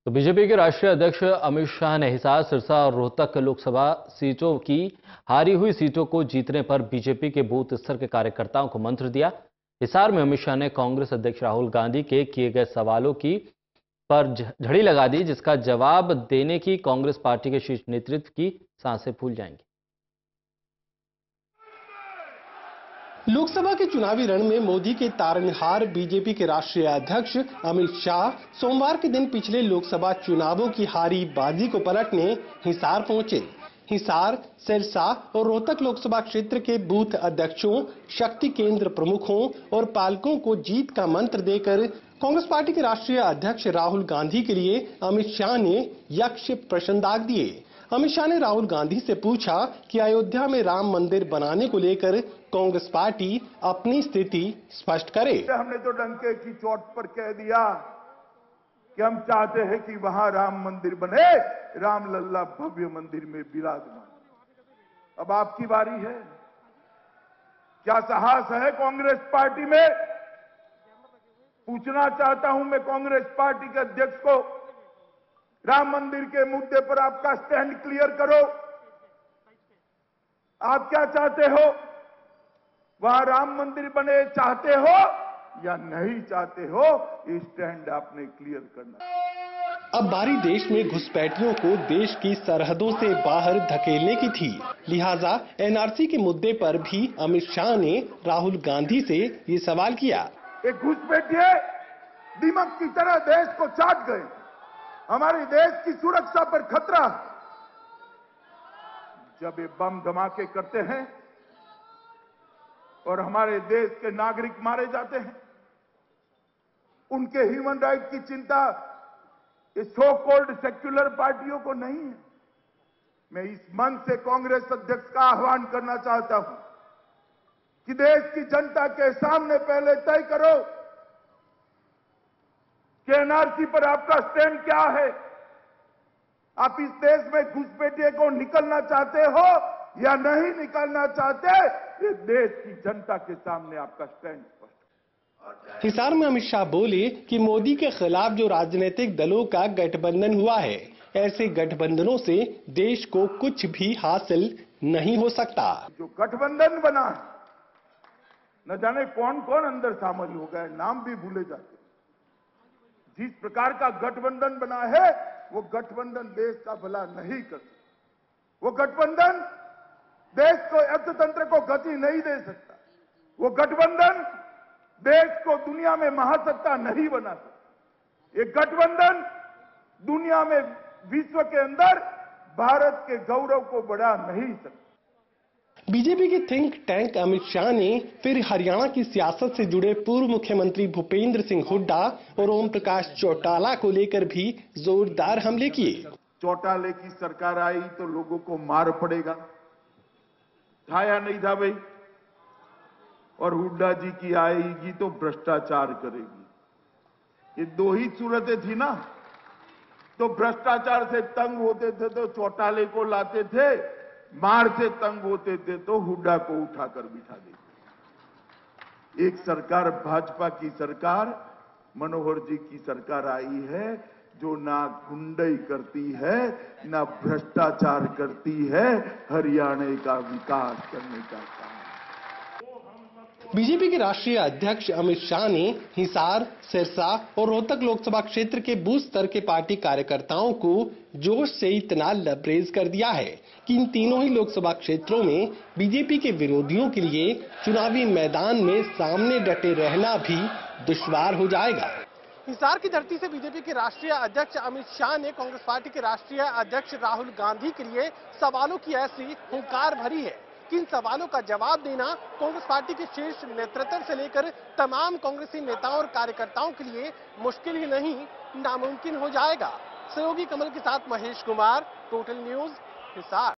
तो बीजेपी के राष्ट्रीय अध्यक्ष अमित शाह ने हिसार, सिरसा और रोहतक लोकसभा सीटों की हारी हुई सीटों को जीतने पर बीजेपी के बूथ स्तर के कार्यकर्ताओं को मंत्र दिया। हिसार में अमित शाह ने कांग्रेस अध्यक्ष राहुल गांधी के किए गए सवालों की पर झड़ी लगा दी, जिसका जवाब देने की कांग्रेस पार्टी के शीर्ष नेतृत्व की सांसें फूल जाएंगी। लोकसभा के चुनावी रण में मोदी के तारनहार बीजेपी के राष्ट्रीय अध्यक्ष अमित शाह सोमवार के दिन पिछले लोकसभा चुनावों की हारी बाजी को पलटने हिसार पहुंचे। हिसार, सिरसा और रोहतक लोकसभा क्षेत्र के बूथ अध्यक्षों, शक्ति केंद्र प्रमुखों और पालकों को जीत का मंत्र देकर कांग्रेस पार्टी के राष्ट्रीय अध्यक्ष राहुल गांधी के लिए अमित शाह ने यक्ष प्रश्न दाग दिए। अमित शाह ने राहुल गांधी से पूछा कि अयोध्या में राम मंदिर बनाने को लेकर कांग्रेस पार्टी अपनी स्थिति स्पष्ट करे। हमने तो डंके की चोट पर कह दिया कि हम चाहते हैं कि वहां राम मंदिर बने, राम लल्ला भव्य मंदिर में विराजमान। अब आपकी बारी है। क्या साहस है कांग्रेस पार्टी में? पूछना चाहता हूं मैं कांग्रेस पार्टी के अध्यक्ष को, राम मंदिर के मुद्दे पर आपका स्टैंड क्लियर करो। आप क्या चाहते हो? वहां राम मंदिर बने चाहते हो या नहीं चाहते हो? ये स्टैंड आपने क्लियर करना। अब बारी देश में घुसपैठियों को देश की सरहदों से बाहर धकेलने की थी। लिहाजा एनआरसी के मुद्दे पर भी अमित शाह ने राहुल गांधी से ये सवाल किया। एक घुसपैठिए दीमक की तरह देश को चाट गए। हमारे देश की सुरक्षा पर खतरा। जब ये बम धमाके करते हैं और हमारे देश के नागरिक मारे जाते हैं, उनके ह्यूमन राइट की चिंता ये सो कॉल्ड सेक्युलर पार्टियों को नहीं है। मैं इस मंच से कांग्रेस अध्यक्ष का आह्वान करना चाहता हूं कि देश की जनता के सामने पहले तय करो कि एनआरसी पर आपका स्टैंड क्या है। आप इस देश में घुसपैठिए को निकलना चाहते हो या नहीं निकलना चाहते? ये देश की जनता के सामने आपका स्टैंड स्पष्ट। हिसार में अमित शाह बोले कि मोदी के खिलाफ जो राजनीतिक दलों का गठबंधन हुआ है, ऐसे गठबंधनों से देश को कुछ भी हासिल नहीं हो सकता। जो गठबंधन बना है, न जाने कौन कौन अंदर शामिल हो गए, नाम भी भूले जाते। जिस प्रकार का गठबंधन बना है, वो गठबंधन देश का भला नहीं करता। वो गठबंधन देश को अर्थतंत्र को गति नहीं दे सकता। वो गठबंधन देश को दुनिया में महासत्ता नहीं बना सकता। ये गठबंधन दुनिया में, विश्व के अंदर भारत के गौरव को बढ़ा नहीं सकता। बीजेपी के थिंक टैंक अमित शाह ने फिर हरियाणा की सियासत से जुड़े पूर्व मुख्यमंत्री भूपेंद्र सिंह हुड्डा और ओम प्रकाश चौटाला को लेकर भी जोरदार हमले किए। चौटाले की सरकार आई तो लोगों को मार पड़ेगा, छाया नहीं था भाई। और हुड्डा जी की आएगी तो भ्रष्टाचार करेगी। ये दो ही सूरतें थी ना। तो भ्रष्टाचार से तंग होते थे तो चौटाले को लाते थे, मार से तंग होते थे तो हुड्डा को उठाकर बिठा देते। एक सरकार, भाजपा की सरकार, मनोहर जी की सरकार आई है जो ना गुंडाई करती है, ना भ्रष्टाचार करती है, हरियाणा का विकास करने का काम। बीजेपी के राष्ट्रीय अध्यक्ष अमित शाह ने हिसार, सिरसा और रोहतक लोकसभा क्षेत्र के बूथ स्तर के पार्टी कार्यकर्ताओं को जोश से इतना लबरेज कर दिया है कि इन तीनों ही लोकसभा क्षेत्रों में बीजेपी के विरोधियों के लिए चुनावी मैदान में सामने डटे रहना भी दुश्वार हो जाएगा। हिसार की धरती से बीजेपी के राष्ट्रीय अध्यक्ष अमित शाह ने कांग्रेस पार्टी के राष्ट्रीय अध्यक्ष राहुल गांधी के लिए सवालों की ऐसी हुंकार भरी है कि इन सवालों का जवाब देना कांग्रेस पार्टी के शीर्ष नेतृत्व से लेकर तमाम कांग्रेसी नेताओं और कार्यकर्ताओं के लिए मुश्किल ही नहीं, नामुमकिन हो जाएगा। सहयोगी कमल के साथ महेश कुमार, टोटल न्यूज, हिसार।